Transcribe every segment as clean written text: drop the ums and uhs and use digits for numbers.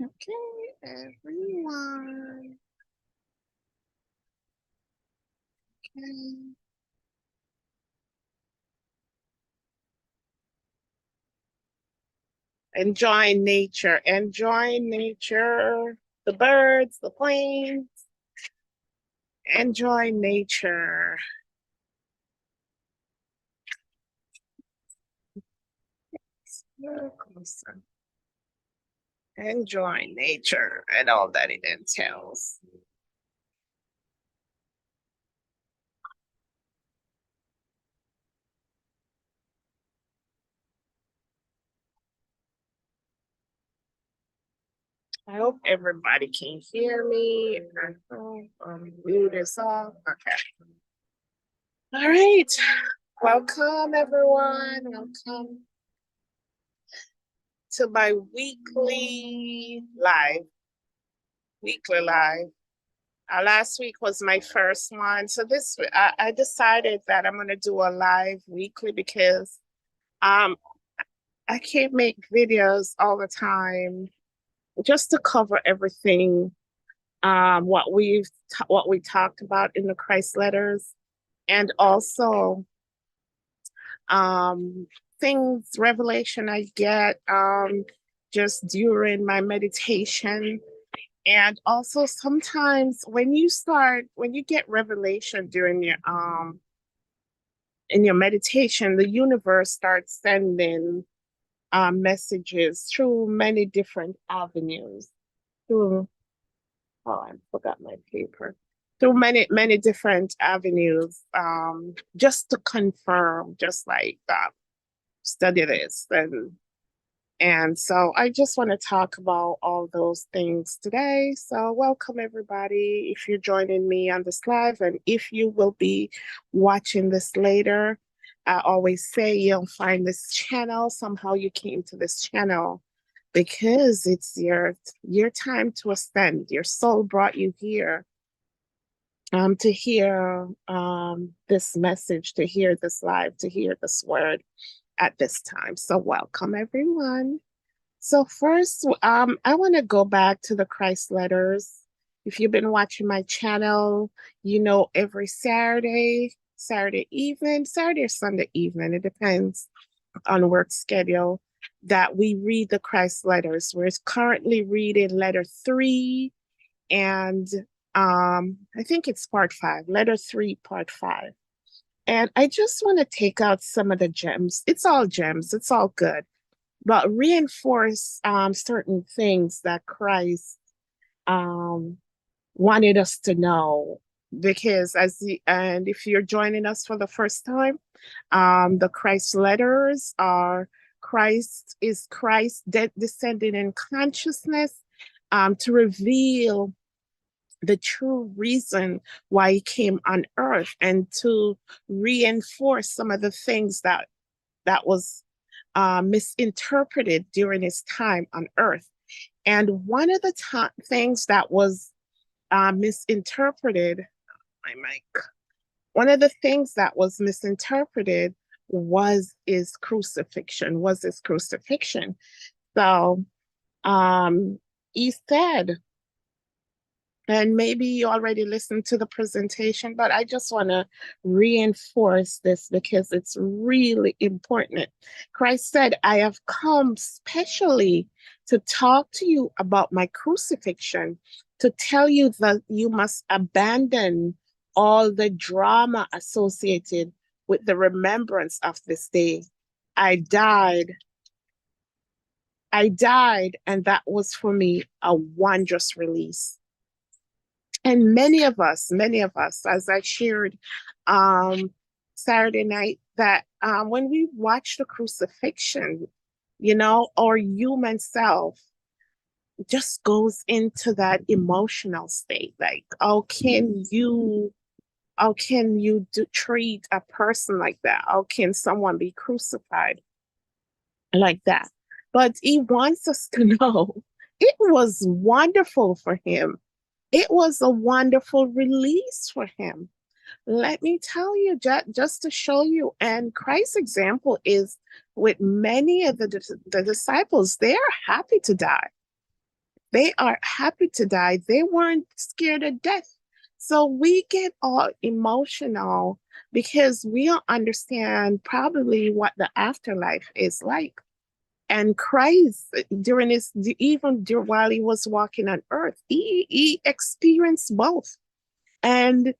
Okay, everyone. Okay. Enjoying nature, the birds, the planes, enjoy nature. Closer. Enjoy nature and all that it entails. I hope everybody can hear me. Mute this off. Okay. All right. Welcome, everyone. Welcome to my weekly live. Last week was my first one. So I decided that I'm going to do a live weekly because um, I can't make videos all the time just to cover everything what we talked about in the Christ letters, and also um, things revelation I get just during my meditation. And also sometimes when you get revelation during your in your meditation, the universe starts sending messages through many different avenues. Through I forgot my paper. Through many different avenues, just to confirm, just like study this and so I just want to talk about all those things today. So welcome everybody if you're joining me on this live, and if you will be watching this later. I always say you'll find this channel, somehow you came to this channel because it's your time to ascend. Your soul brought you here to hear this message, to hear this live, to hear this word at this time. So welcome everyone. So first, I want to go back to the Christ letters. If you've been watching my channel, you know every Saturday evening, Saturday or Sunday evening, it depends on work schedule, that we read the Christ letters. We're currently reading letter 3, and I think it's part 5, letter 3, part 5. And I just want to take out some of the gems. It's all gems, it's all good, but reinforce certain things that Christ um, wanted us to know. Because and if you're joining us for the first time, the Christ letters are Christ descending in consciousness to reveal the true reason why he came on earth, and to reinforce some of the things that was misinterpreted during his time on earth. And one of the things that was misinterpreted, my mic, one of the things that was misinterpreted was his crucifixion. So he said, and maybe you already listened to the presentation, but I just want to reinforce this because it's really important. Christ said, I have come specially to talk to you about my crucifixion, to tell you that you must abandon all the drama associated with the remembrance of this day. I died. I died, and that was for me a wondrous release. And many of us, as I shared Saturday night, that when we watch the crucifixion, our human self just goes into that emotional state. Like, how can you treat a person like that? How can someone be crucified like that? But he wants us to know it was wonderful for him. It was a wonderful release for him. Let me tell you, just to show you, and Christ's example is with many of the disciples, they are happy to die. They are happy to die. They weren't scared of death. So we get all emotional because we don't understand probably what the afterlife is like. And Christ, during his, even while he was walking on earth, he experienced both. And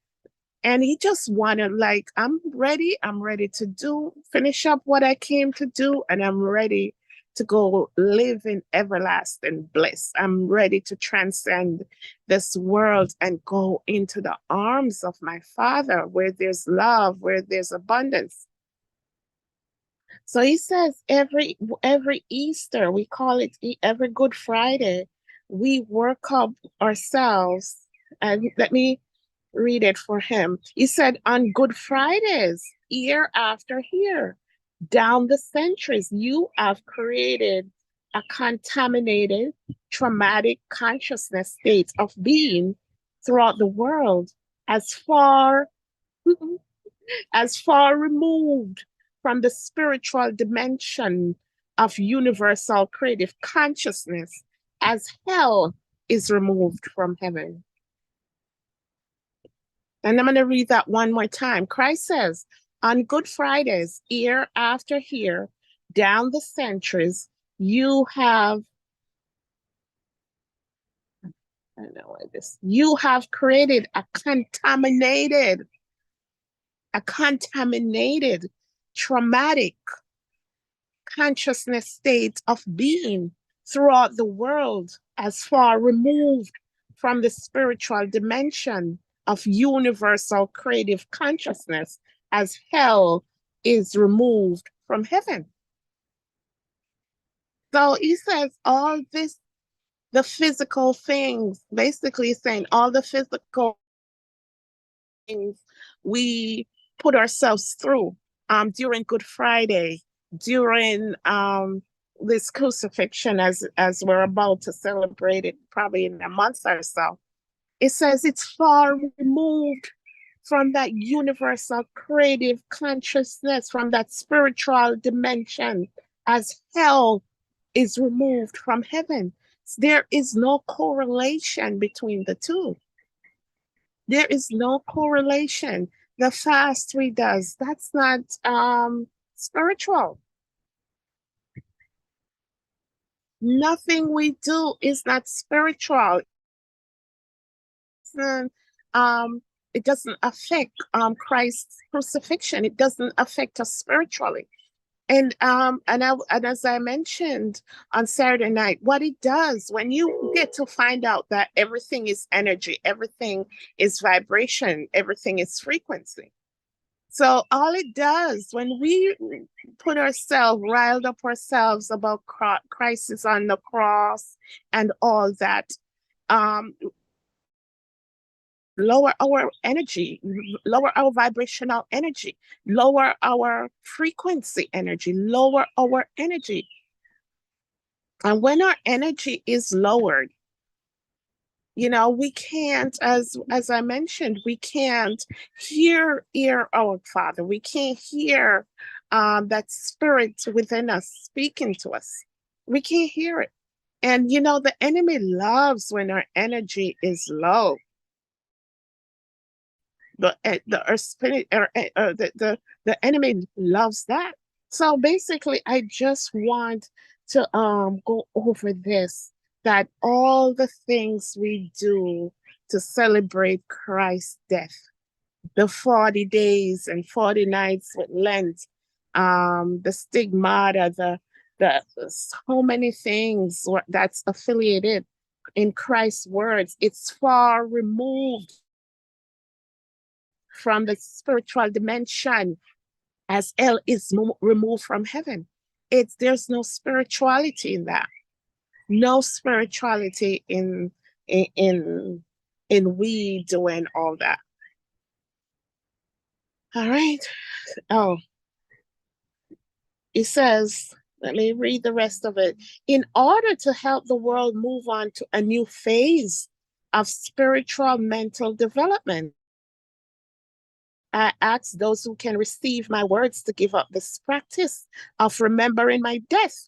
he just wanted, like, I'm ready to finish up what I came to do, and I'm ready to go live in everlasting bliss. I'm ready to transcend this world and go into the arms of my Father, where there's love, where there's abundance. So he says every Easter, we call it every Good Friday, we work up ourselves. And let me read it for him. He said, on Good Fridays, year after year, down the centuries, you have created a contaminated, traumatic consciousness state of being throughout the world, as far as far removed from the spiritual dimension of universal creative consciousness as hell is removed from heaven. And I'm going to read that one more time. Christ says, on Good Fridays, year after year, down the centuries, you have, I don't know what this, you have created a contaminated, traumatic consciousness state of being throughout the world, as far removed from the spiritual dimension of universal creative consciousness as hell is removed from heaven. So he says all this, the physical things, basically saying all the physical things we put ourselves through during Good Friday, during this crucifixion, as we're about to celebrate it probably in a month or so. It says it's far removed from that universal creative consciousness, from that spiritual dimension, as hell is removed from heaven. There is no correlation between the two. There is no correlation. The fast we does, that's not spiritual. Nothing we do is not spiritual. Um, it doesn't affect Christ's crucifixion. It doesn't affect us spiritually. And as I mentioned on Saturday night, what it does when you get to find out that everything is energy, everything is vibration, everything is frequency. So all it does when we put ourselves, riled up ourselves about Christ is on the cross and all that, lower our energy, lower our vibrational energy, lower our frequency energy, lower our energy. And when our energy is lowered, we can't, as I mentioned, we can't hear our Father. We can't hear that spirit within us speaking to us. We can't hear it. And the enemy loves when our energy is low. The enemy loves that. So basically, I just want to go over this, that all the things we do to celebrate Christ's death, the 40 days and 40 nights with Lent, the stigmata, the so many things that's affiliated in Christ's words, it's far removed from the spiritual dimension as hell is removed from heaven. There's no spirituality in that. No spirituality in we doing all that. All right. Oh, it says, let me read the rest of it. In order to help the world move on to a new phase of spiritual mental development, I ask those who can receive my words to give up this practice of remembering my death.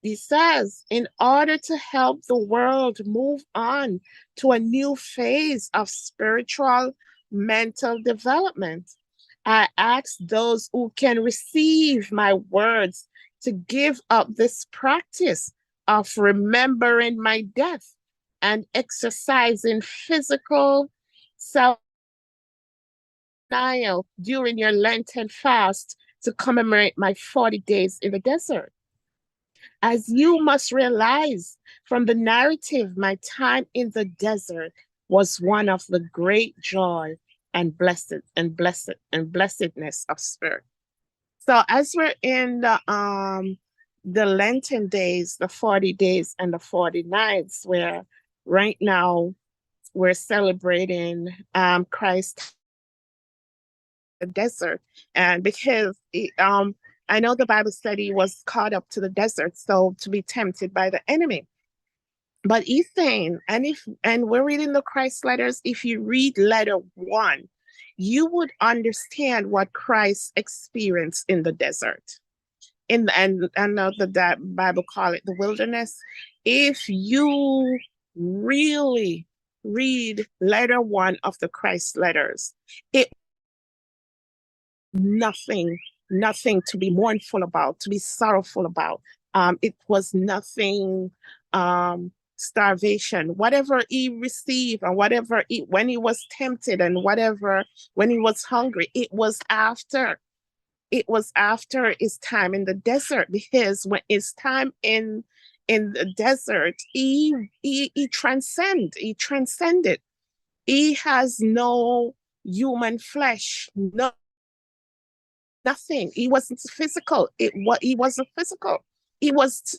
He says, in order to help the world move on to a new phase of spiritual mental development, I ask those who can receive my words to give up this practice of remembering my death and exercising physical self denial during your Lenten fast to commemorate my 40 days in the desert. As you must realize from the narrative, my time in the desert was one of the great joy and blessedness of spirit. So as we're in the Lenten days, the 40 days and the 40 nights, where right now we're celebrating Christ the desert. And because I know the Bible said he was caught up to the desert, so to be tempted by the enemy. But he's saying, and we're reading the Christ letters, if you read letter 1, you would understand what Christ experienced in the desert. And I know that Bible call it the wilderness. If you really read letter 1 of the Christ letters, it nothing, nothing to be mournful about, to be sorrowful about. It was nothing, starvation, whatever he received and whatever when he was tempted and whatever, when he was hungry, it was after his time in the desert, because when his time in the desert, he transcended. He has no human flesh, no nothing. He wasn't physical. He wasn't physical. He was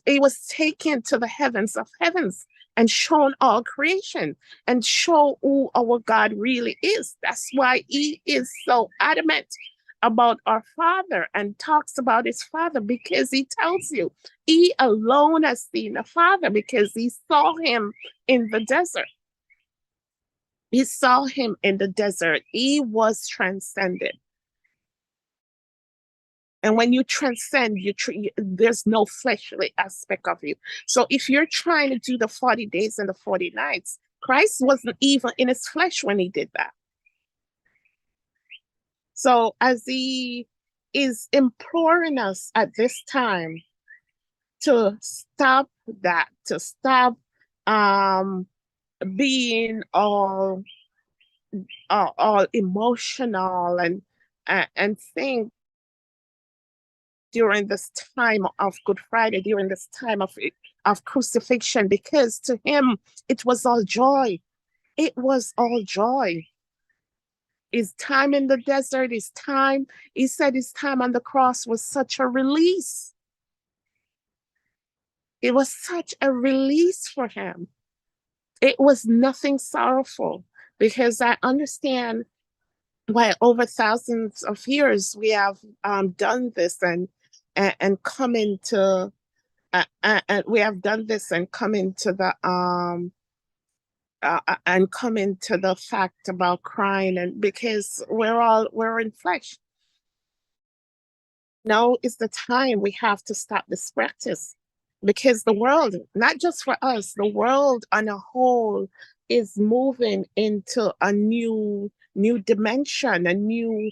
taken to the heavens of heavens and shown all creation and show who our God really is. That's why he is so adamant about our Father and talks about his Father, because he tells you he alone has seen the Father, because he saw him in the desert. He saw him in the desert. He was transcended. And when you transcend, there's no fleshly aspect of you. So if you're trying to do the 40 days and the 40 nights, Christ wasn't even in his flesh when he did that. So as he is imploring us at this time to stop that, to stop being all emotional and think during this time of Good Friday, during this time of crucifixion, because to him it was all joy. It was all joy. His time in the desert, he said his time on the cross was such a release. It was such a release for him. It was nothing sorrowful, because I understand why over thousands of years we have done this and come into and we have done this and come into the fact about crying, and because we're in flesh. Now is the time we have to stop this practice, because the world, not just for us, the world on a whole is moving into a new dimension, a new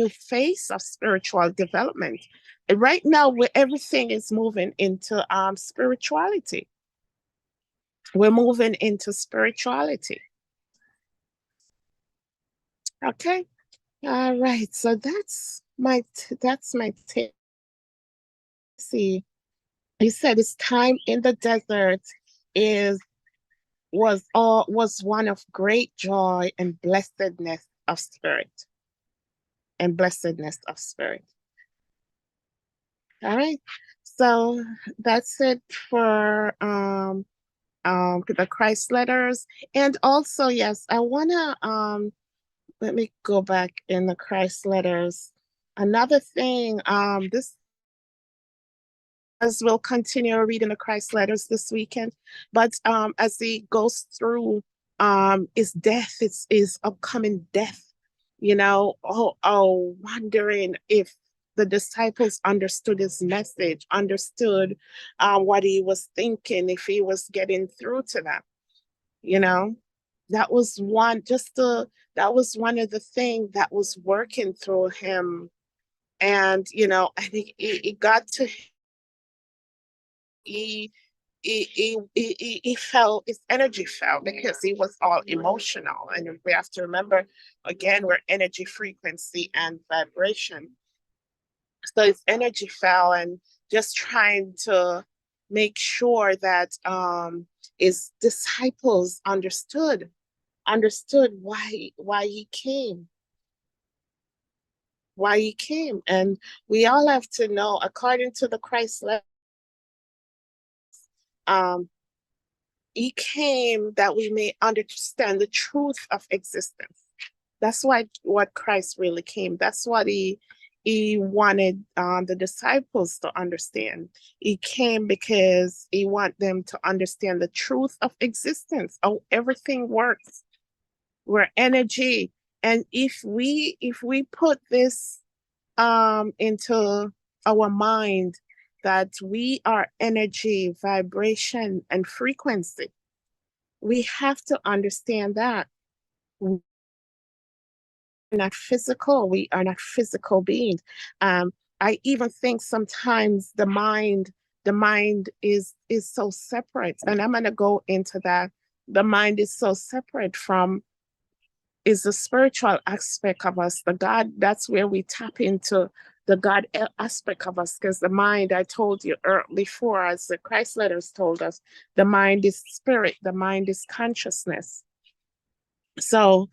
phase of spiritual development. And right now, where everything is moving into spirituality. We're moving into spirituality. Okay. All right. So that's my take. See, he said his time in the desert is was one of great joy and blessedness of spirit. And blessedness of spirit. All right. So that's it for the Christ letters. And also, yes, I wanna let me go back in the Christ letters. Another thing, this as we'll continue reading the Christ letters this weekend, but as he goes through his death, his upcoming death, wondering if the disciples understood his message, understood what he was thinking, if he was getting through to them, you know. That was one, that was one of the things that was working through him. And, I think it got to he he felt his energy fell because he was all emotional. And we have to remember, again, we're energy, frequency, and vibration. So his energy fell, and just trying to make sure that his disciples understood why he came, and we all have to know, according to the Christ letter, um he came that we may understand the truth of existence. That's what Christ really came. That's what he wanted the disciples to understand. He came because he wanted them to understand the truth of existence, how everything works. We're energy. And if we put this into our mind, that we are energy, vibration, and frequency, we have to understand that we're not physical. We are not physical beings. I even think sometimes the mind is so separate, and I'm gonna go into that. The mind is so separate from is the spiritual aspect of us, the God. That's where we tap into the God aspect of us, because the mind, I told you before, as the Christ letters told us, the mind is spirit, the mind is consciousness. So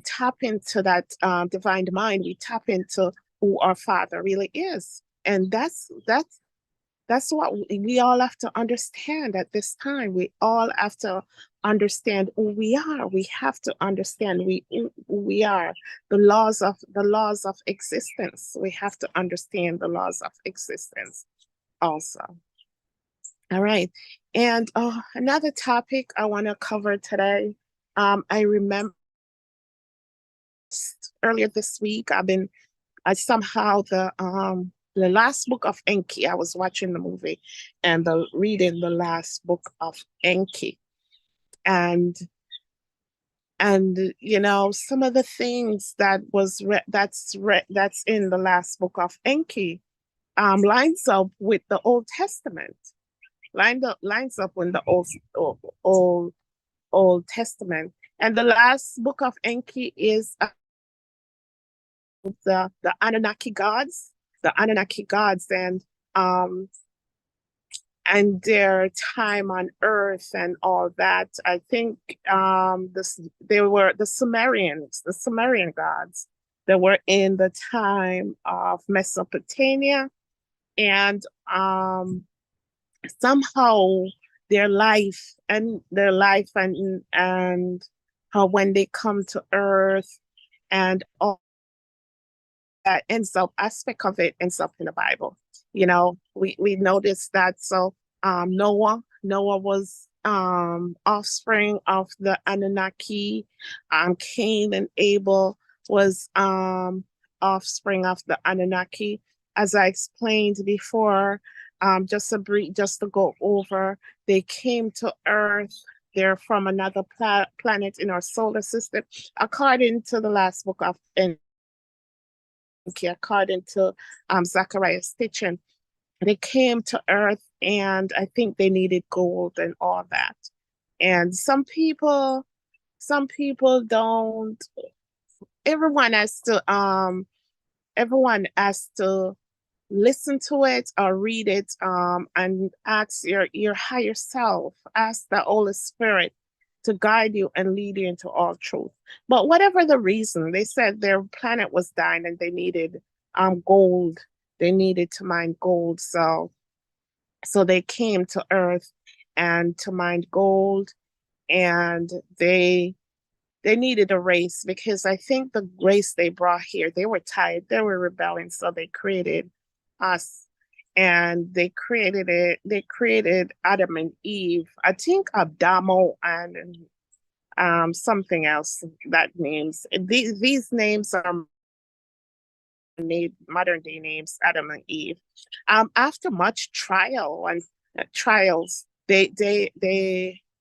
tap into that divine mind, we tap into who our Father really is. And that's what we all have to understand at this time. We all have to understand who we are. We have to understand who we are. The laws of existence. We have to understand the laws of existence also. All right. And another topic I want to cover today. I remember earlier this week, I somehow the last book of Enki. I was watching the movie and reading the last book of Enki, and some of the things that's in the last book of Enki lines up with the Old Testament, lines up with the Old Testament. And the last book of Enki is the Anunnaki gods, um and their time on Earth and all that. I think they were the Sumerian gods that were in the time of Mesopotamia, and somehow their life and how when they come to Earth and all that ends up aspect of it ends up in the Bible. We noticed that. So Noah was offspring of the Anunnaki. Cain and Abel was offspring of the Anunnaki. As I explained before, just to go over, they came to Earth. They're from another planet in our solar system, according to the last book of Enki, according to Zachariah Stitchin. They came to Earth, and I think they needed gold and all that. And some people don't. Everyone has to listen to it or read it, and ask your higher self, ask the Holy Spirit to guide you and lead you into all truth. But whatever the reason, they said their planet was dying and they needed gold. They needed to mine gold. So they came to Earth and to mine gold, and they needed a race, because I think the race they brought here, they were tired, they were rebelling, so they created us, and they created Adam and Eve. I think Adamo and something else, that names. These names are modern day names, Adam and Eve. After much trial and trials, they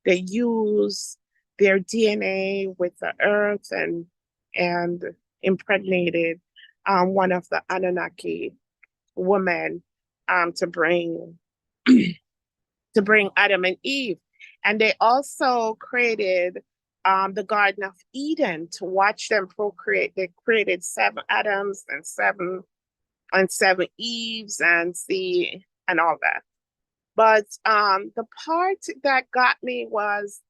use their DNA with the earth and impregnated one of the Anunnaki women to bring to bring Adam and Eve. And they also created the Garden of Eden to watch them procreate. They created 7 Adams and seven Eves and all that. But the part that got me was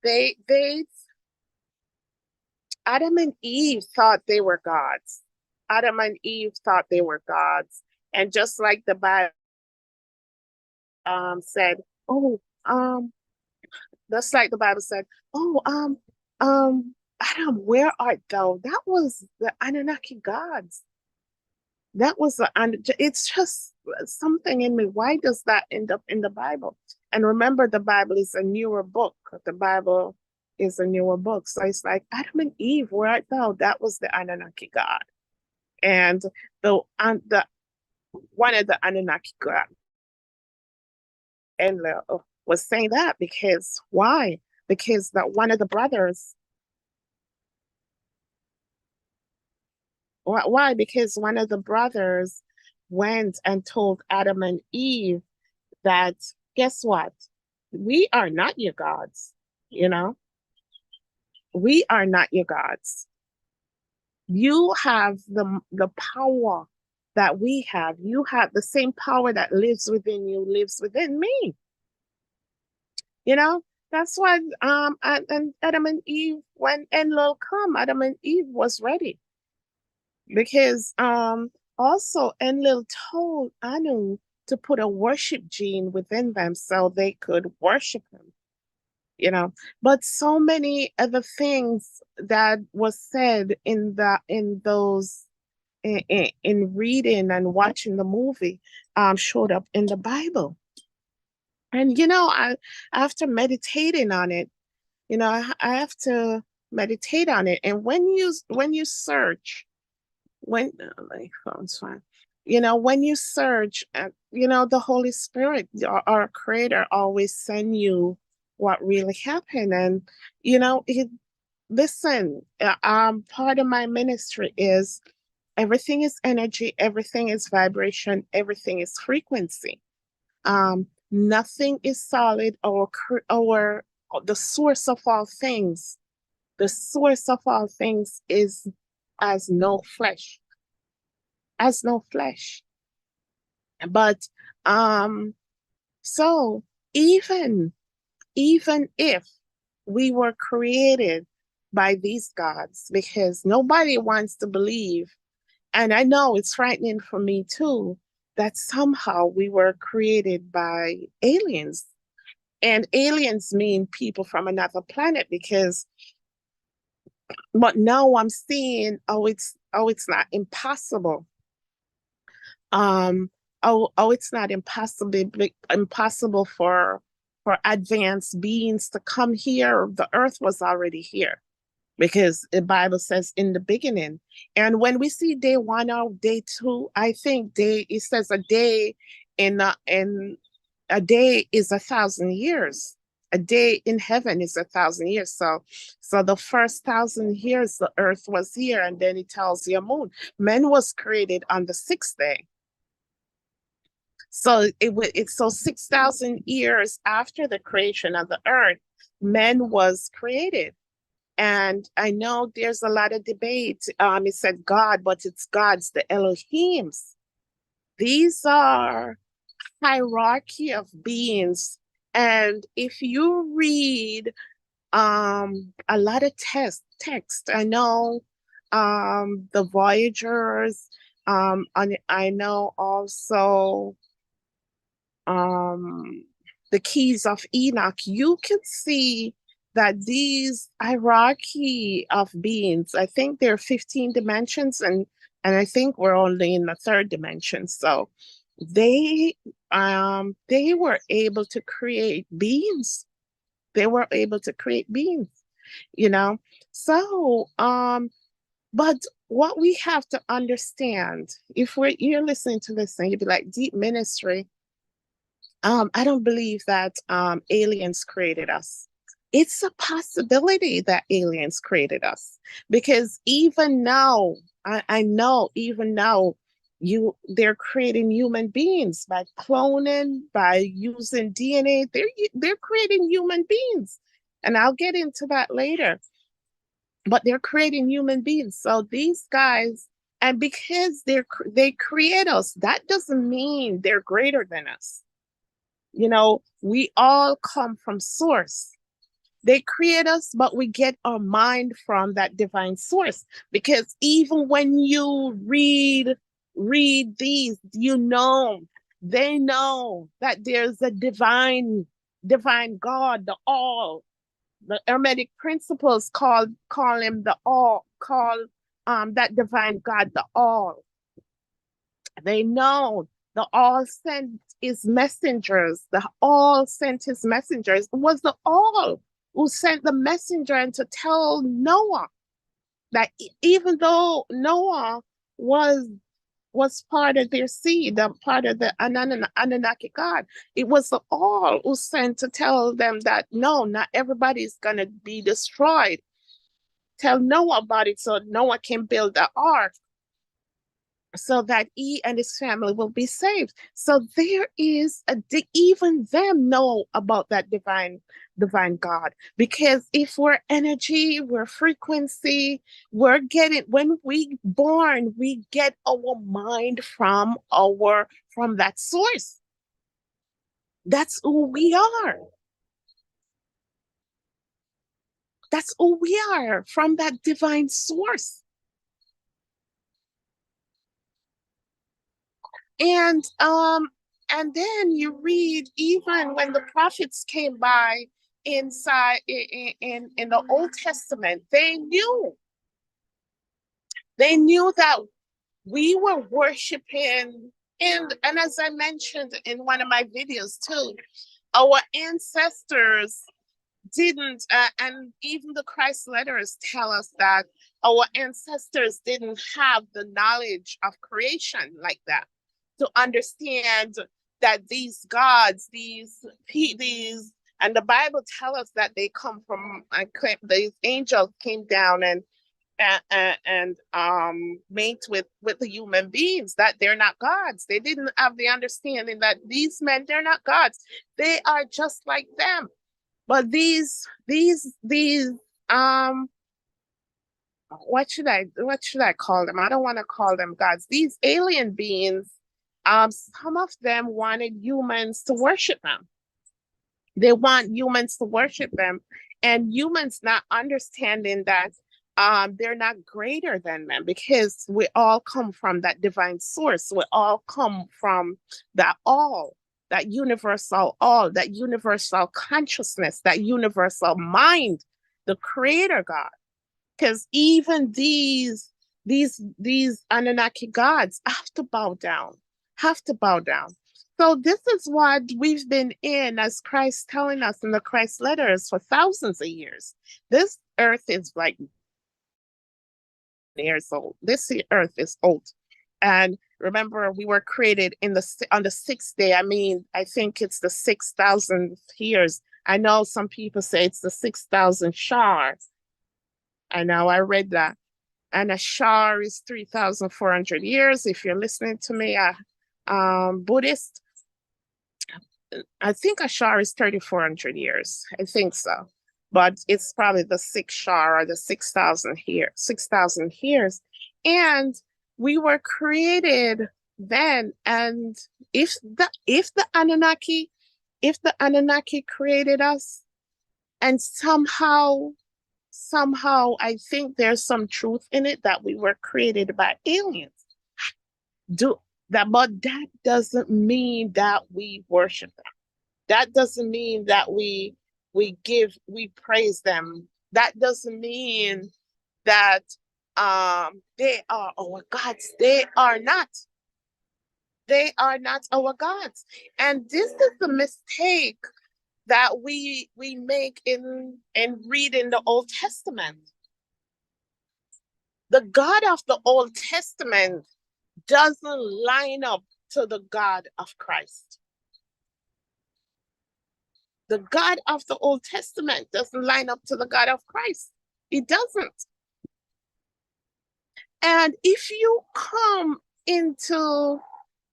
they Adam and Eve thought they were gods. Adam and Eve thought they were gods. And just like the Bible said, oh, just like the Bible said, oh, Adam, where art thou? That was the Anunnaki gods. That was it's just something in me. Why does that end up in the Bible? And remember, the Bible is a newer book. The Bible is a newer book. So it's like, Adam and Eve, where art thou? That was the Anunnaki God. And the one of the Anunnaki God and was saying that because why? Because that one of the brothers. Why? Because one of the brothers went and told Adam and Eve that, guess what? We are not your gods, you know? We are not your gods. You have the power that we have. You have the same power that lives within you, lives within me. You know? That's why and Adam and Eve, when Enlil come, Adam and Eve was ready. Because also Enlil told Anu to put a worship gene within them so they could worship him, you know. But so many other things that was said in those in reading and watching the movie showed up in the Bible. And after meditating on it, I have to meditate on it. And when you search, my phone's fine. When you search, the Holy Spirit, our Creator, always send you what really happened. And listen, part of my ministry is everything is energy, everything is vibration, everything is frequency. Nothing is solid or the source of all things. The source of all things is as no flesh. As no flesh. But so even if we were created by these gods, because nobody wants to believe, and I know it's frightening for me too, that somehow we were created by aliens. And aliens mean people from another planet, but now I'm seeing, it's not impossible. It's not impossible for advanced beings to come here. The earth was already here because the Bible says in the beginning. And when we see day 1 or day 2, I think it says a day in a day is 1,000 years. A day in heaven is 1,000 years. So the first 1,000 years, the earth was here, and then it tells you moon. Man was created on the 6th day. So it's 6,000 years after the creation of the earth, man was created. And I know there's a lot of debate. It said God, but it's gods, the Elohims. These are hierarchy of beings. And if you read a lot of text, I know the Voyagers, I know also the keys of Enoch, you can see that these hierarchy of beings, I think there are 15 dimensions, and I think we're only in the 3rd dimension. So they were able to create beings. They were able to create beings, So But what we have to understand, if you're listening to this and you'd be like, deep ministry, I don't believe that aliens created us. It's a possibility that aliens created us because even now, I know even now, they're creating human beings by cloning, by using DNA. They're creating human beings, and I'll get into that later. But they're creating human beings. So these guys, and because they create us, that doesn't mean they're greater than us. You know, we all come from source. They create us, but we get our mind from that divine source. Because even when you read these, they know that there's a divine God, the all. The Hermetic principles call him the all, call that divine God the all. They know the all sent his messengers. The all sent his messengers. It was the all who sent the messenger and to tell Noah that even though Noah was part of their seed, part of the Anunnaki God, it was the all who sent to tell them that no, not everybody's gonna be destroyed. Tell Noah about it so Noah can build the ark so that he and his family will be saved. So there is even them know about that divine God. Because if we're energy, we're frequency, we're getting when we born, we get our mind from that source. That's who we are. That's who we are from that divine source. And then you read even when the prophets came by inside in the Old Testament, they knew that we were worshiping, and as I mentioned in one of my videos too, our ancestors didn't and even the Christ letters tell us that our ancestors didn't have the knowledge of creation like that to understand that these gods, these, and the Bible tell us that they come from. These angels came down and mate with the human beings. That they're not gods. They didn't have the understanding that these men, they're not gods. They are just like them. But these what should I call them? I don't want to call them gods. These alien beings, some of them wanted humans to worship them. They want humans to worship them, and humans not understanding that they're not greater than them because we all come from that divine source. We all come from that all, that universal all, that universal consciousness, that universal mind, the creator God. Because even these Anunnaki gods have to bow down, have to bow down. So this is what we've been in as Christ telling us in the Christ letters for thousands of years. This earth is like years old. This earth is old. And remember, we were created on the sixth day. I mean, I think it's the 6,000 years. I know some people say it's the 6,000 Shar. I know I read that. And a Shar is 3,400 years. If you're listening to me, Buddhist, I think a Shar is 3,400 years. I think so. But it's probably the six Shar or the 6,000 here, 6,000 years. And we were created then. And if the Anunnaki created us, and somehow I think there's some truth in it that we were created by aliens. Do that, but that doesn't mean that we worship them. That doesn't mean that we praise them. That doesn't mean that they are our gods. They are not. They are not our gods. And this is the mistake that we make in reading the Old Testament. The God of the Old Testament doesn't line up to the God of Christ. The God of the Old Testament doesn't line up to the God of Christ. It doesn't. And if you come into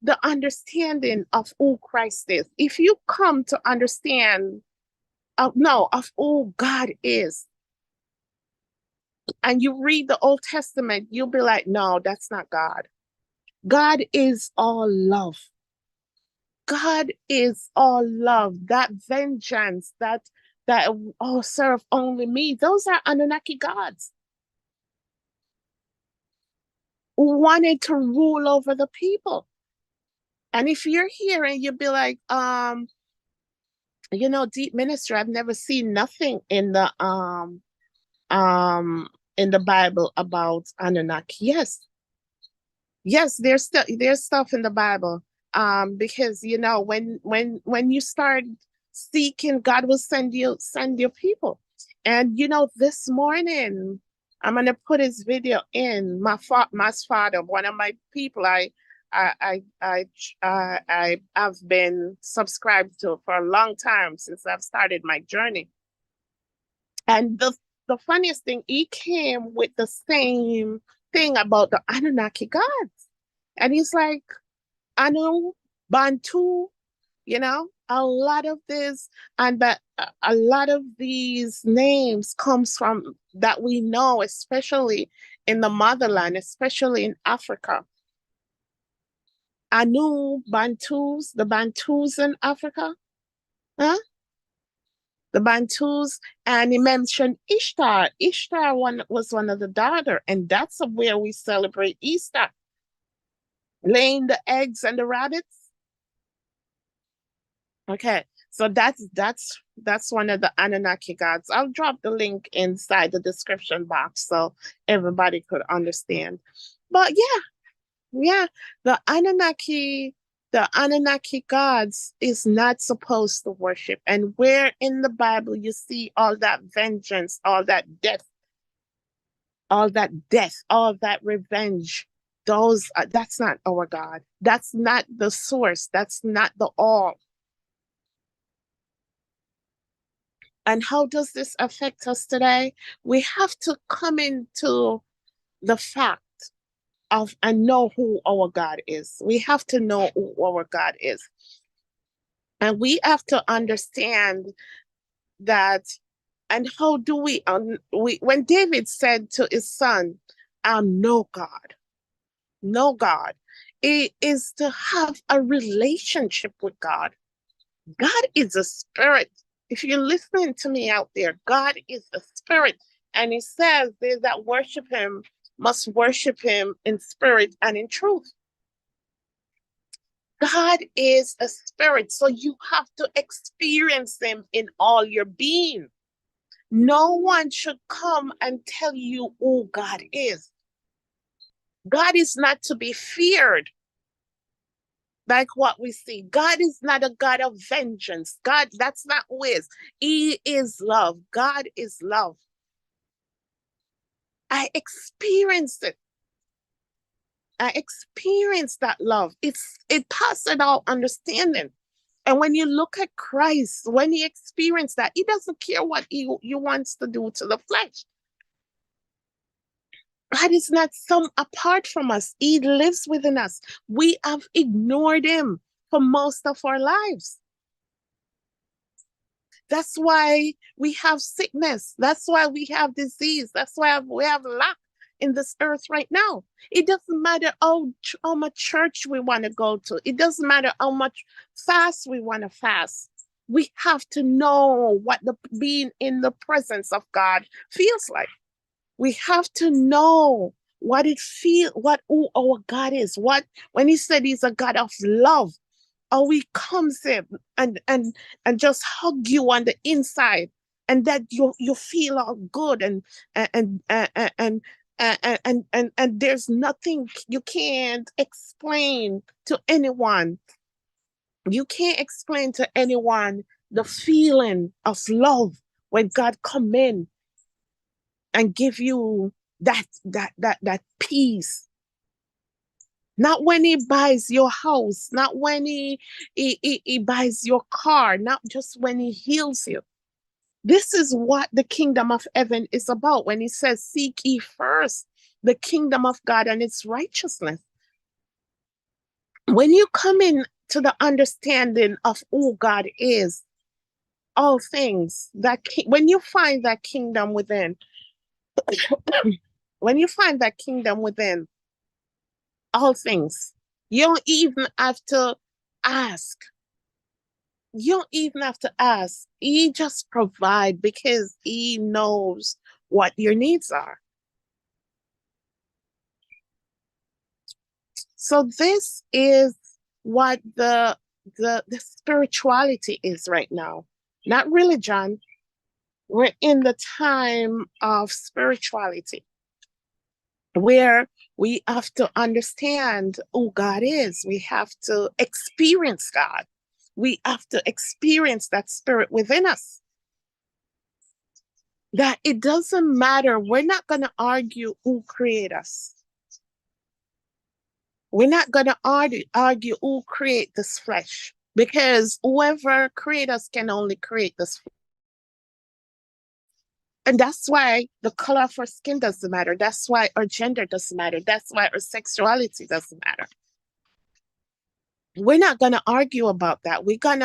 the understanding of who Christ is, if you come to understand of who God is, and you read the Old Testament, you'll be like, no, that's not God. God is all love. God is all love. That vengeance, that oh, serve only me. Those are Anunnaki gods who wanted to rule over the people. And if you're here and you'll be like, deep ministry, I've never seen nothing in the Bible about Anunnaki. Yes, there's stuff in the Bible. Because when you start seeking, God will send your people. And this morning I'm gonna put his video in. My father, one of my people I have been subscribed to for a long time since I've started my journey. And the funniest thing, he came with the same thing about the Anunnaki gods. And he's like, Anu, Bantu, a lot of this, and that a lot of these names comes from that we know, especially in the motherland, especially in Africa. Anu, Bantus, the Bantus in Africa, huh? The Bantus, and he mentioned Ishtar. Ishtar was one of the daughter, and that's where we celebrate Easter, laying the eggs and the rabbits. Okay, so that's one of the Anunnaki gods. I'll drop the link inside the description box so everybody could understand. But yeah, the Anunnaki gods is not supposed to worship. And where in the Bible you see all that vengeance, all that death, all that revenge, that's not our God. That's not the source. That's not the all. And how does this affect us today? We have to come into the fact of and know who our God is. We have to know who our God is. And we have to understand that. And how do when David said to his son, no God, no God, it is to have a relationship with God. God is a spirit. If you're listening to me out there, God is a spirit. And he says they that worship him must worship him in spirit and in truth. God is a spirit, so you have to experience him in all your being. No one should come and tell you who God is. God is not to be feared like what we see. God is not a God of vengeance. God, that's not who he is. He is love. God is love. I experienced it. I experienced that love. It passes all understanding. And when you look at Christ, when he experienced that, he doesn't care what he wants to do to the flesh. God is not some apart from us. He lives within us. We have ignored him for most of our lives. That's why we have sickness. That's why we have disease. That's why we have lack in this earth right now. It doesn't matter how much church we want to go to. It doesn't matter how much fast we want to fast. We have to know what being in the presence of God feels like. We have to know what who our God is. When he said he's a God of love, how he comes in and just hug you on the inside, and that you feel all good and and and and and there's nothing you can't explain to anyone. You can't explain to anyone the feeling of love when God come in and give you that peace. Not when he buys your house, not when he buys your car, not just when he heals you. This is what the kingdom of heaven is about when he says, seek ye first the kingdom of God and its righteousness. When you come in to the understanding of who God is, all things when you find that kingdom within, when you find that kingdom within, all things, you don't even have to ask. You don't even have to ask. He just provide because he knows what your needs are. So this is what the spirituality is right now. Not religion. We're in the time of spirituality where we have to understand who God is. We have to experience God. We have to experience that spirit within us. That it doesn't matter. We're not going to argue who created us. We're not going to argue who create this flesh, because whoever created us can only create this flesh. And that's why the color of our skin doesn't matter. That's why our gender doesn't matter. That's why our sexuality doesn't matter. We're not going to argue about that. We're going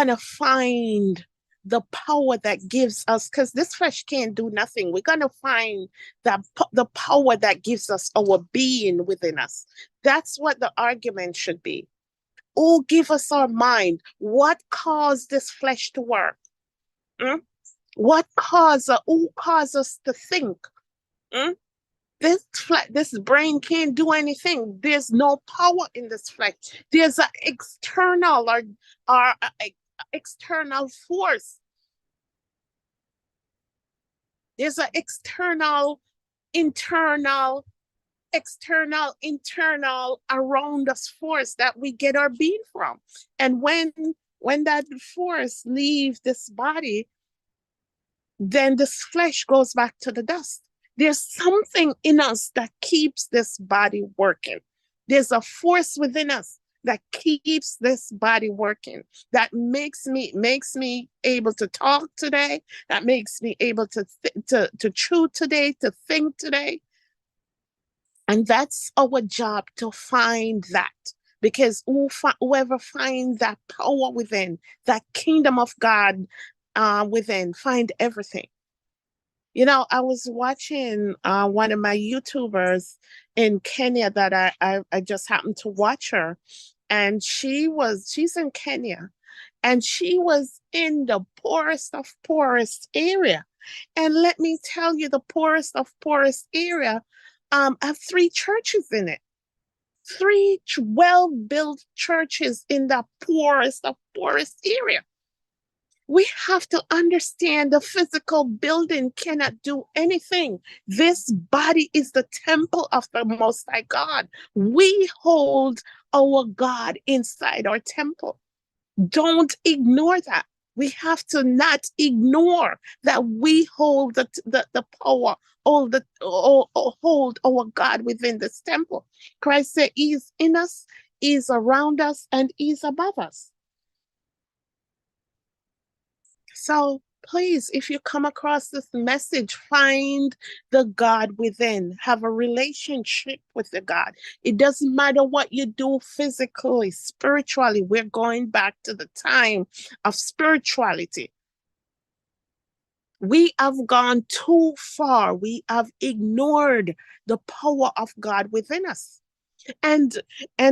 to find the power that gives us, because this flesh can't do nothing. We're going to find the power that gives us our being within us. That's what the argument should be. Oh, give us our mind. What caused this flesh to work? Mm? Who caused us to think? Mm? This brain can't do anything. There's no power in this flesh. There's an external or external force. There's an external, internal around us force that we get our being from. And when that force leaves this body, then this flesh goes back to the dust. There's something in us that keeps this body working. There's a force within us that keeps this body working, that makes me able to talk today, that makes me able to chew today, to think today. And that's our job, to find that. Because whoever finds that power within, that kingdom of God within, find everything. You know, I was watching one of my YouTubers in Kenya that I just happened to watch her. And she's in Kenya, and she was in the poorest of poorest area. And let me tell you, the poorest of poorest area have 3 churches in it. 3 well-built churches in the poorest of poorest area. We have to understand the physical building cannot do anything. This body is the temple of the Most High God. We hold our God inside our temple. Don't ignore that. We have to not ignore that we hold the power, hold our God within this temple. Christ said he's in us, he's around us, and he's above us. So please, if you come across this message, find the God within. Have a relationship with the God. It doesn't matter what you do physically, spiritually. We're going back to the time of spirituality. We have gone too far. We have ignored the power of God within us. And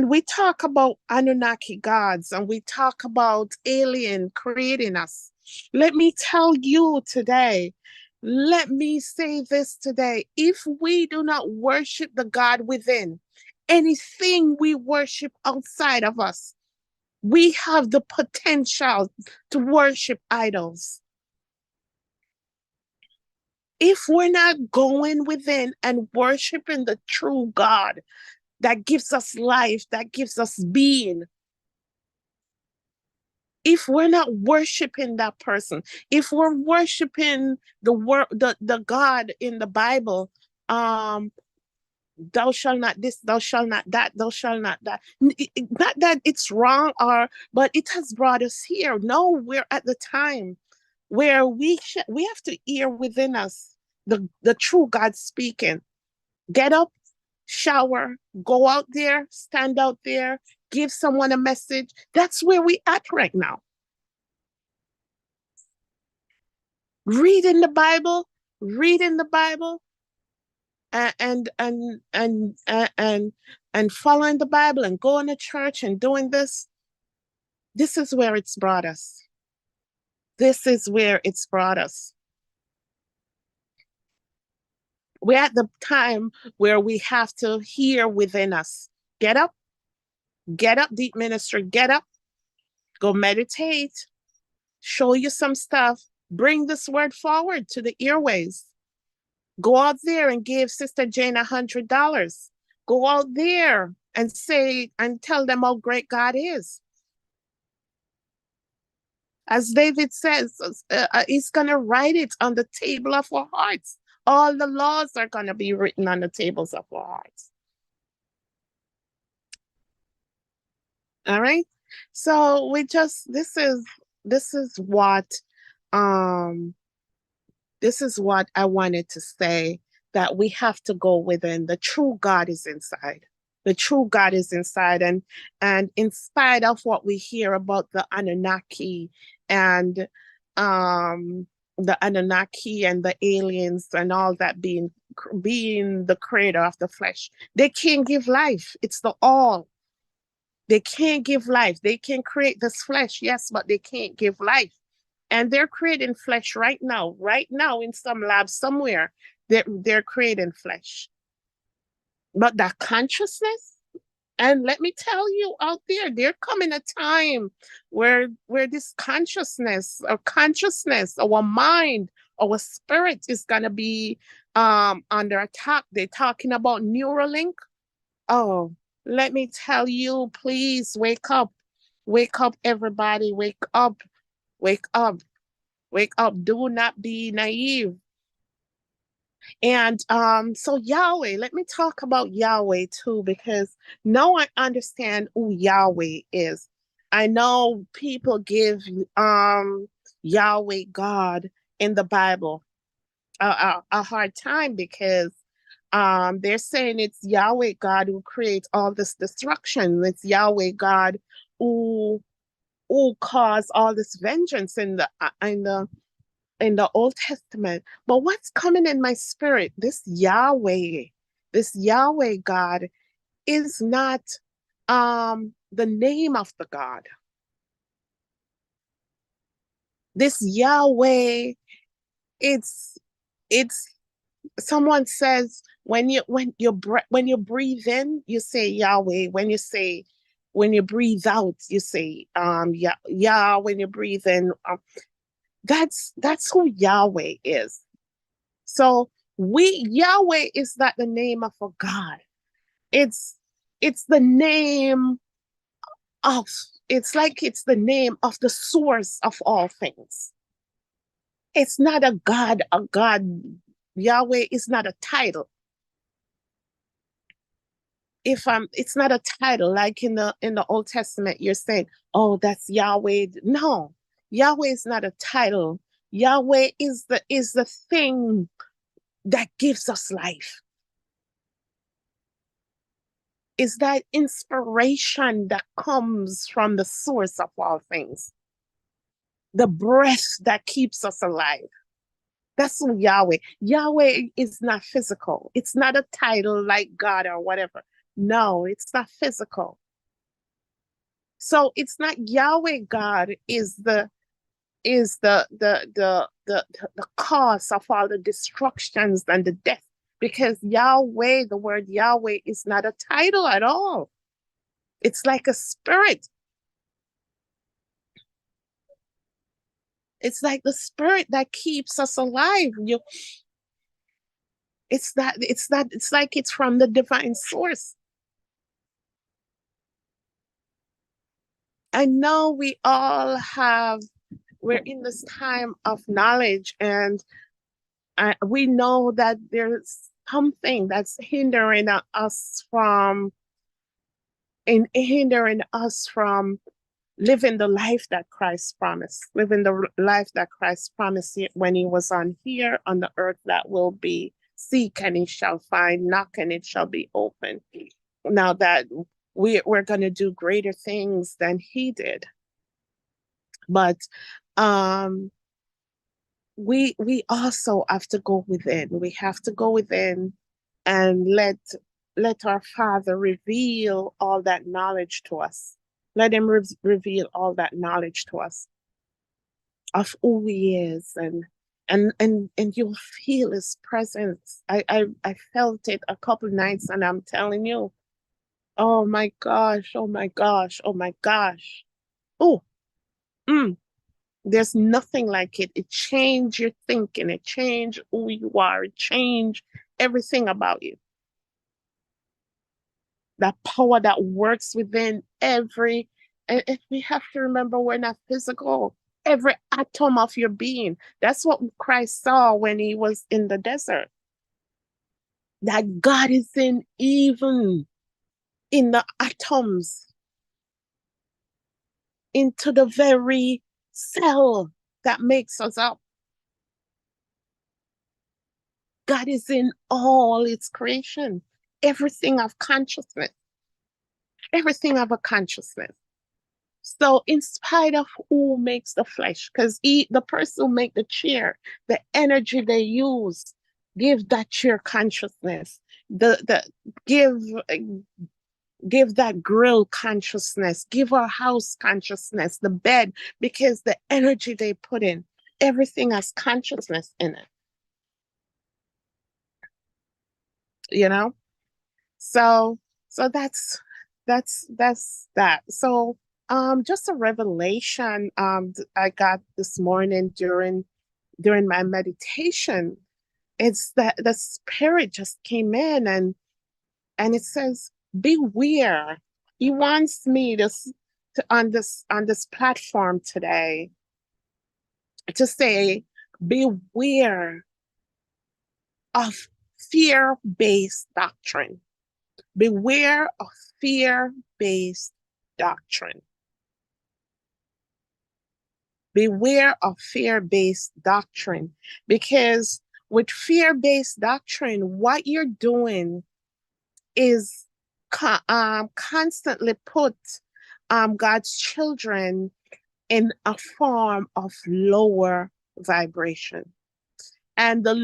we talk about Anunnaki gods, and we talk about alien creating us. Let me tell you today, let me say this today. If we do not worship the God within, anything we worship outside of us, we have the potential to worship idols. If we're not going within and worshiping the true God that gives us life, that gives us being, if we're not worshiping that person, if we're worshiping the God in the Bible, um, thou shalt not this, thou shalt not that, thou shalt not that. Not that it's wrong, or but it has brought us here. No, we're at the time where we have to hear within us the true God speaking. Get up, shower, go out there, stand out there, give someone a message. That's where we at right now. Reading the Bible, reading the Bible, and and following the Bible and going to church and doing this. This is where it's brought us. This is where it's brought us. We're at the time where we have to hear within us. Get up, deep ministry, get up, go meditate, show you some stuff, bring this word forward to the airways. Go out there and give Sister Jane $100. Go out there and say and tell them how great God is. As David says, he's going to write it on the table of our hearts. All the laws are going to be written on the tables of our hearts. All right. So this um is what I wanted to say, that we have to go within. The true God is inside. The true God is inside. And in spite of what we hear about the Anunnaki and the aliens and all that being the creator of the flesh, they can't give life. It's the all. They can't give life. They can create this flesh, yes, but they can't give life. And they're creating flesh right now in some lab somewhere. They're creating flesh. But that consciousness, and let me tell you out there coming a time where this consciousness, our mind, our spirit is gonna be under attack. They're talking about Neuralink. Oh, let me tell you, please wake up. Wake up, everybody. Wake up. Wake up. Wake up. Do not be naive. And so Yahweh, let me talk about Yahweh too, because now I understand who Yahweh is. I know people give Yahweh God in the Bible a hard time, because they're saying it's Yahweh God who creates all this destruction. It's Yahweh God who caused all this vengeance in the Old Testament. But what's coming in my spirit, this Yahweh God is not the name of the God. This Yahweh, it's someone says when you breathe in, you say Yahweh. When you breathe out, you say yeah, when you breathe in. That's who Yahweh is. So Yahweh is not the name of a God. It's the name of it's the name of the source of all things. It's not a God, Yahweh is not a title. It's not a title like in the Old Testament you're saying, oh, that's Yahweh. No, Yahweh is not a title. Yahweh is the thing that gives us life. Is that inspiration that comes from the source of all things. The breath that keeps us alive. That's who Yahweh. Yahweh is not physical. It's not a title like God or whatever. No, it's not physical. So it's not Yahweh God is the cause of all the destructions and the death, because Yahweh, the word Yahweh is not a title at all. It's like a spirit. It's like the spirit that keeps us alive. It's like it's from the divine source. I know we're in this time of knowledge, and we know that there's something that's hindering us from living the life that Christ promised, living the life that Christ promised when he was on here on the earth, that will be seek and he shall find, knock and it shall be open. Now that we're going to do greater things than he did. But um we also have to go within. We have to go within and let our Father reveal all that knowledge to us. Let him reveal all that knowledge to us of who he is, and you'll feel his presence. I felt it a couple nights, and I'm telling you, oh my gosh, oh my gosh, oh my gosh. Oh, mm, there's nothing like it. It changed your thinking. It changed who you are. It changed everything about you. That power that works within and we have to remember we're not physical. Every atom of your being. That's what Christ saw when he was in the desert. That God is even in the atoms, into the very cell that makes us up. God is in all its creation, everything of consciousness, everything of a consciousness. So, in spite of who makes the flesh, because the person who make the chair, the energy they use, give that chair consciousness. The give give that grill consciousness, give our house consciousness, the bed, because the energy they put in, everything has consciousness in it. You know, so that's that. So just a revelation I got this morning during my meditation. It's that the spirit just came in, and it says, beware. He wants me to on this platform today to say, beware of fear-based doctrine. Beware of fear-based doctrine. Beware of fear-based doctrine. Because with fear-based doctrine, what you're doing is constantly put God's children in a form of lower vibration. And the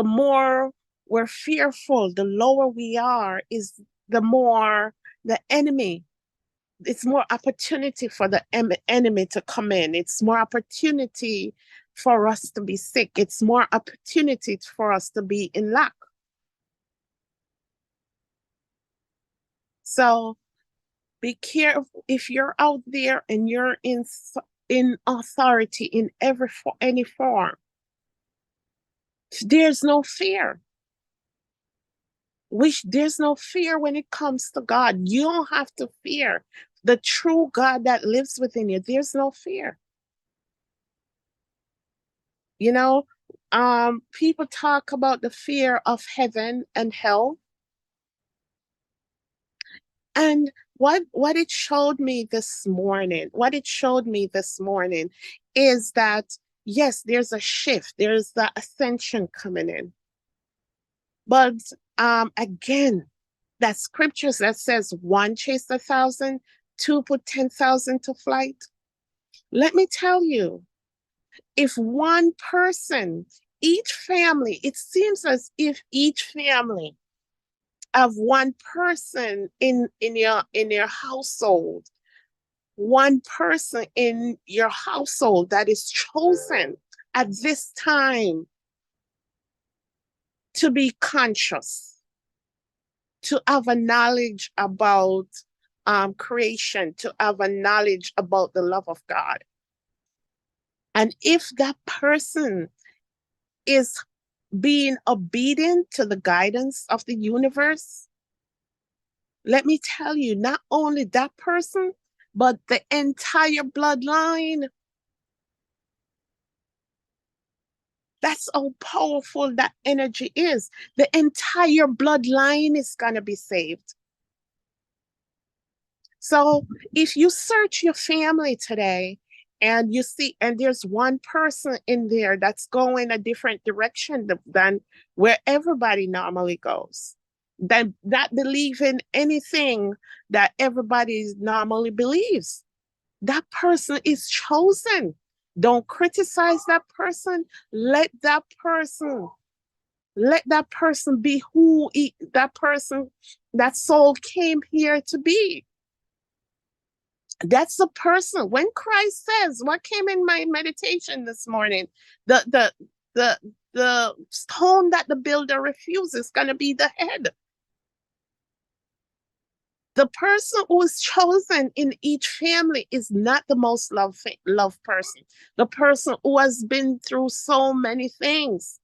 more we're fearful, the lower we are, is the more the enemy, it's more opportunity for the enemy to come in. It's more opportunity for us to be sick. It's more opportunity for us to be in lack. So be careful if you're out there and you're in authority in any form. There's no fear. There's no fear when it comes to God. You don't have to fear the true God that lives within you. There's no fear. You know, people talk about the fear of heaven and hell. And what it showed me this morning, is that yes, there's a shift, there's the ascension coming in. But again, that scriptures that says one chased 1,000, two put 10,000 to flight. Let me tell you, if one person, each family, it seems as if each family of one person in your household, one person in your household that is chosen at this time to be conscious, to have a knowledge about creation, to have a knowledge about the love of God. And if that person is being obedient to the guidance of the universe, Let me tell you, not only that person, but the entire bloodline. That's how powerful that energy is. The entire bloodline is going to be saved. So if you search your family today and you see, and there's one person in there that's going a different direction than where everybody normally goes, then that believe in anything that everybody normally believes, that person is chosen. Don't criticize that person. Let that person be who that person, that soul came here to be. That's the person. When Christ says, what came in my meditation this morning, the the stone that the builder refuses is going to be the head. The person who is chosen in each family is not the most loved person. The person who has been through so many things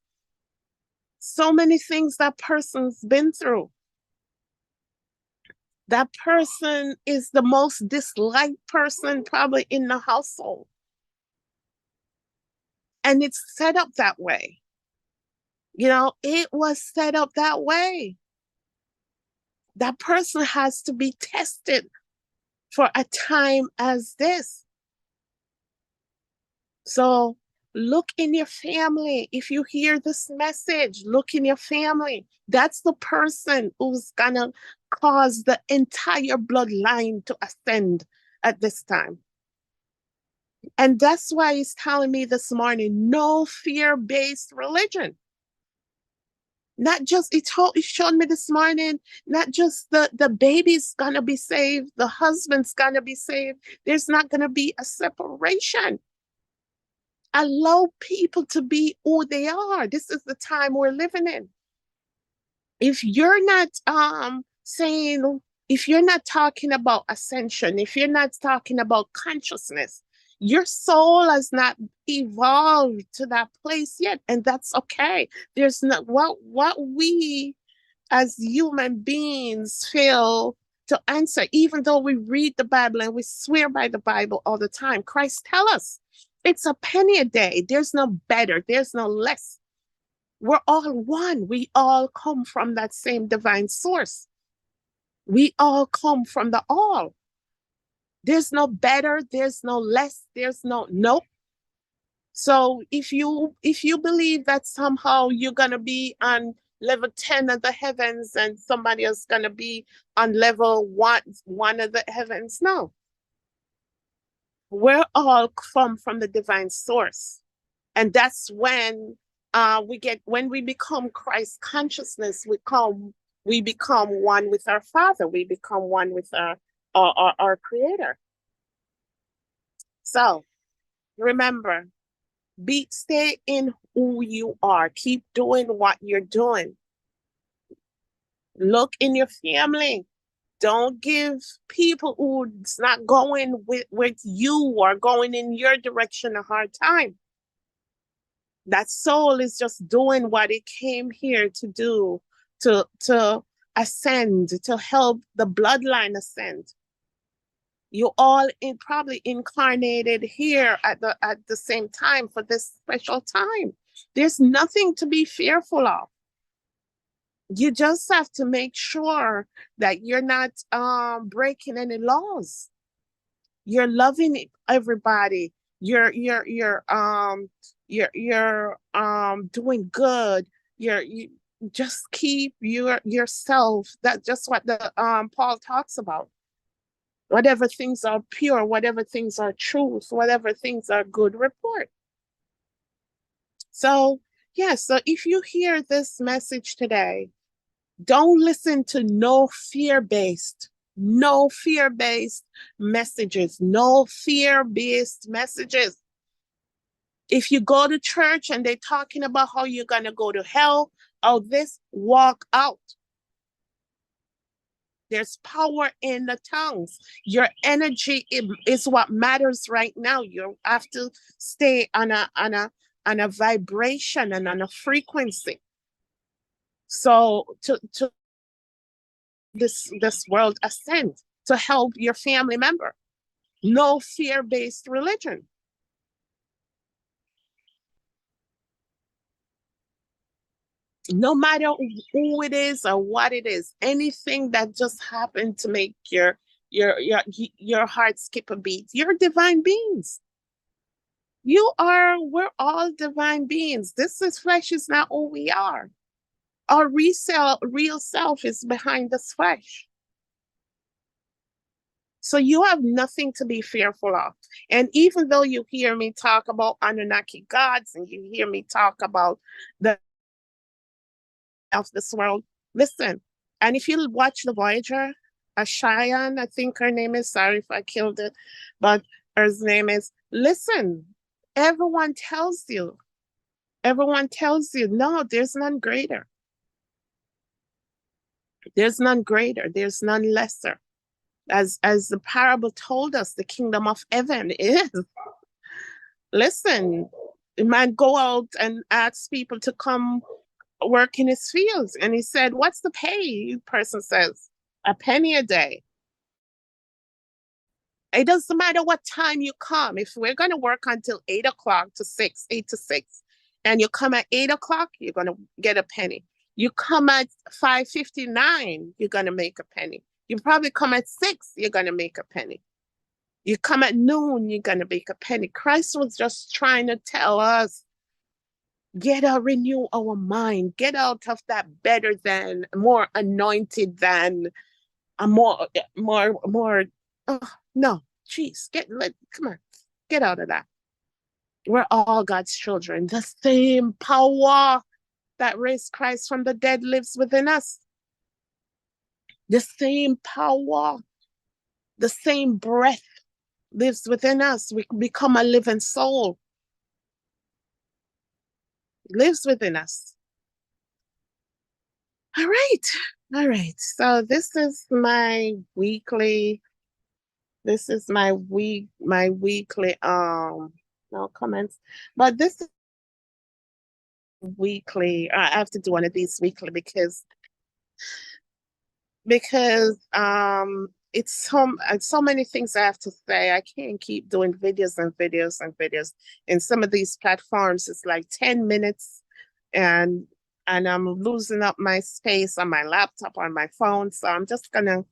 that person's been through. That person is the most disliked person probably in the household. And it's set up that way. You know, it was set up that way. That person has to be tested for a time as this. So look in your family. If you hear this message, look in your family. That's the person who's gonna cause the entire bloodline to ascend at this time. And that's why he's telling me this morning, no fear-based religion. Not just, he showed me this morning, not just the baby's gonna be saved, the husband's gonna be saved. There's not gonna be a separation. Allow people to be who they are. This is the time we're living in. If you're not saying, if you're not talking about ascension, if you're not talking about consciousness, your soul has not evolved to that place yet, and that's okay. There's not what we as human beings fail to answer, even though we read the Bible and we swear by the Bible all the time. Christ tell us it's a penny a day. There's no better, there's no less. We're all one. We all come from that same divine source. We all come from the all. There's no better, there's no less, there's no nope. So if you believe that somehow you're gonna be on level 10 of the heavens and somebody else gonna be on level one of the heavens, no. We're all come from the divine source. And that's when when we become Christ consciousness, we become one with our Father. We become one with our Creator. So remember, stay in who you are. Keep doing what you're doing. Look in your family. Don't give people who's not going with you or going in your direction a hard time. That soul is just doing what it came here to do, to ascend, to help the bloodline ascend. You all probably incarnated here at the same time for this special time. There's nothing to be fearful of. You just have to make sure that you're not breaking any laws. You're loving everybody. You're doing good. You just keep yourself. That's just what the Paul talks about. Whatever things are pure, whatever things are truth, whatever things are good report. So yeah, so if you hear this message today, don't listen to no fear-based messages, no fear-based messages. If you go to church and they're talking about how you're going to go to hell, walk out. There's power in the tongues. Your energy is what matters right now. You have to stay on a vibration and on a frequency. So to this world ascend, to help your family member. No fear-based religion. No matter who it is or what it is, anything that just happened to make your heart skip a beat, you're divine beings. We're all divine beings. Flesh is not who we are. Our real self is behind this flesh. So you have nothing to be fearful of. And even though you hear me talk about Anunnaki gods and you hear me talk about the of this world, listen. And if you watch the Voyager, Cheyenne, I think her name is, sorry if I killed it, but her name is, listen, everyone tells you, no, there's none greater. There's none greater. There's none lesser. As the parable told us, the kingdom of heaven is. Listen, the man go out and ask people to come work in his fields. And he said, what's the pay? The person says, a penny a day. It doesn't matter what time you come. If we're going to work until 8 o'clock to 6, 8 to 6, and you come at 8 o'clock, you're going to get a penny. You come at 5:59, you're going to make a penny. You probably come at 6, you're going to make a penny. You come at noon, you're going to make a penny. Christ was just trying to tell us, renew our mind, get out of that better than, more anointed than, more, oh, no, jeez, come on, get out of that. We're all God's children. The same power that raised Christ from the dead lives within us. The same power, the same breath lives within us. We become a living soul. Lives within us. All right. So this is my weekly no comments. But this is weekly. I have to do one of these weekly because it's so many things I have to say. I can't keep doing videos and videos and videos. In some of these platforms, it's like 10 minutes, and I'm losing up my space on my laptop, on my phone. So I'm just gonna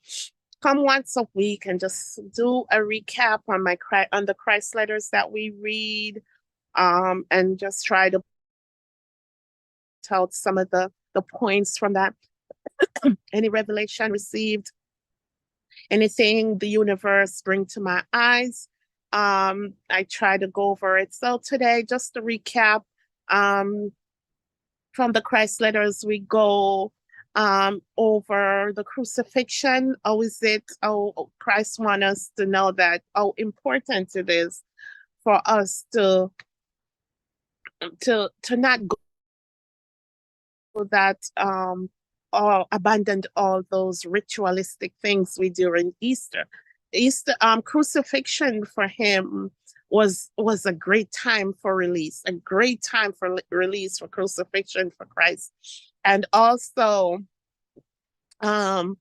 come once a week and just do a recap on the Christ letters that we read, and just try to tell some of the points from that. Any revelation received, anything the universe bring to my eyes, I try to go over it. So today, just to recap, from the Christ letters, we go over the crucifixion. How Christ wants us to know that how important it is for us to not go that or abandoned all those ritualistic things we do in Easter. Crucifixion for him was a great time for release, a great time for release for crucifixion for Christ. And also, and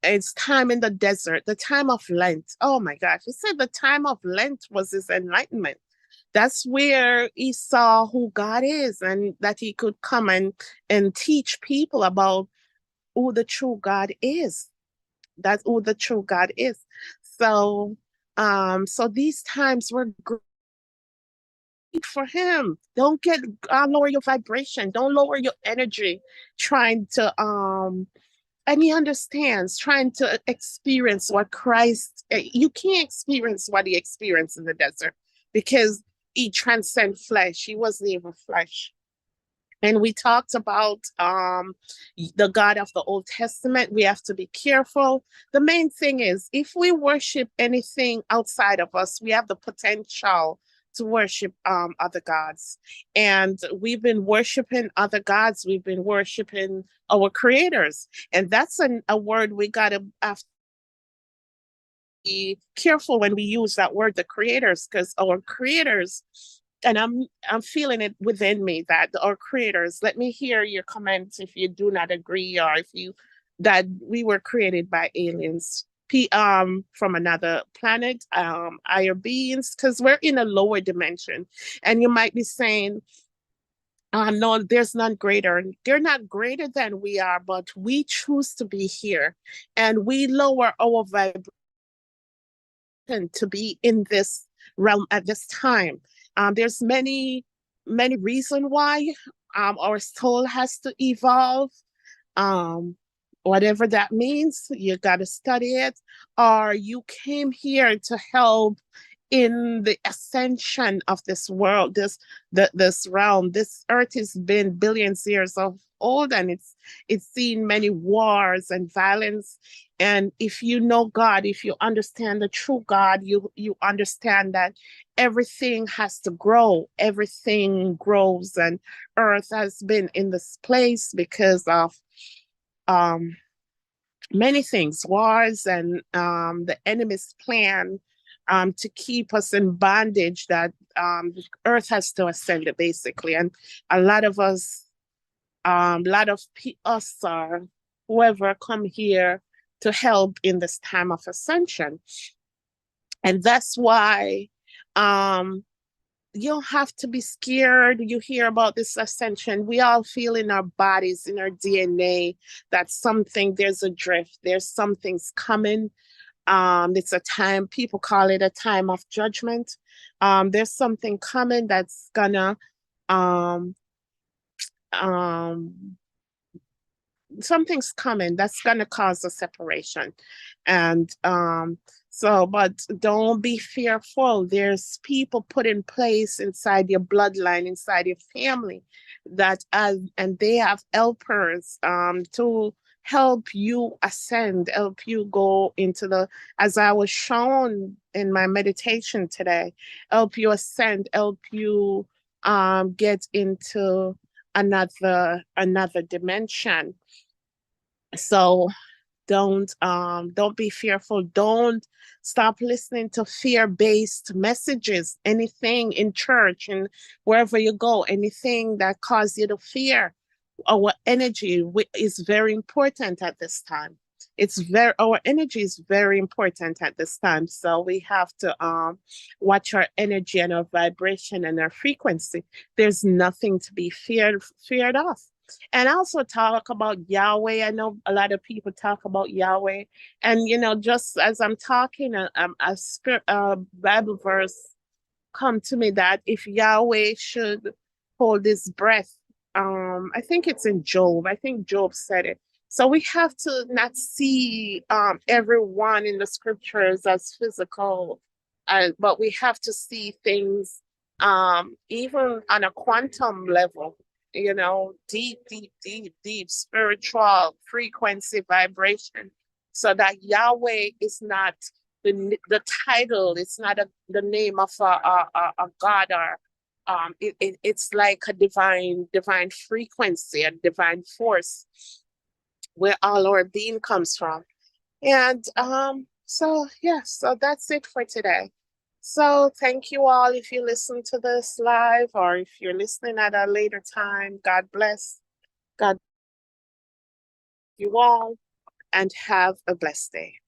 it's time in the desert, the time of Lent. Oh my gosh, he said the time of Lent was his enlightenment. That's where he saw who God is, and that he could come and teach people about who the true God is. That's who the true God is. So, so these times were great for him. Don't lower your vibration. Don't lower your energy trying to, and he understands, trying to experience what Christ, you can't experience what he experienced in the desert because he transcends flesh. He wasn't even flesh. And we talked about the God of the Old Testament. We have to be careful. The main thing is, if we worship anything outside of us, we have the potential to worship other gods. And we've been worshiping other gods. We've been worshiping our creators. And that's a word we got to have to be careful when we use that word, the creators, because our creators, and I'm feeling it within me that our creators, let me hear your comments if you do not agree or if you that we were created by aliens, from another planet, higher beings, because we're in a lower dimension. And you might be saying, no, there's none greater. They're not greater than we are, but we choose to be here, and we lower our vibration to be in this realm at this time. There's many reasons why our soul has to evolve. Um, Whatever that means, you got to study it, or you came here to help in the ascension of this world, this realm. This earth has been billions years of old, and it's seen many wars and violence. And if you know God, if you understand the true God, you understand that everything has to grow. Everything grows, and earth has been in this place because of um many things, wars, and the enemy's plan to keep us in bondage, that the earth has to ascend it, basically. And a lot of us, us or whoever come here to help in this time of ascension. And that's why um, you don't have to be scared. You hear about this ascension. We all feel in our bodies, in our DNA, that there's a drift, there's something's coming. It's a time, people call it a time of judgment. There's something coming that's gonna um um something's coming that's going to cause a separation. And but don't be fearful. There's people put in place inside your bloodline, inside your family, that and they have helpers to help you ascend, help you go into the, as I was shown in my meditation today, help you ascend, help you get into another dimension. So don't be fearful. Don't stop listening to fear-based messages, anything in church and wherever you go, anything that causes you to fear. Our energy is very important at this time. Our energy is very important at this time. So we have to watch our energy and our vibration and our frequency. There's nothing to be feared of. And also talk about Yahweh. I know a lot of people talk about Yahweh, and just as I'm talking, a Bible verse come to me that if Yahweh should hold his breath, I think it's in Job. I think Job said it. So we have to not see everyone in the scriptures as physical, but we have to see things even on a quantum level, deep, deep, deep, deep spiritual frequency vibration, so that Yahweh is not the title, it's not the name of a god, or it's like a divine frequency, a divine force, where all our being comes from. And so yeah, so that's it for today. So thank you all if you listen to this live, or if you're listening at a later time. God bless. God bless you all, and have a blessed day.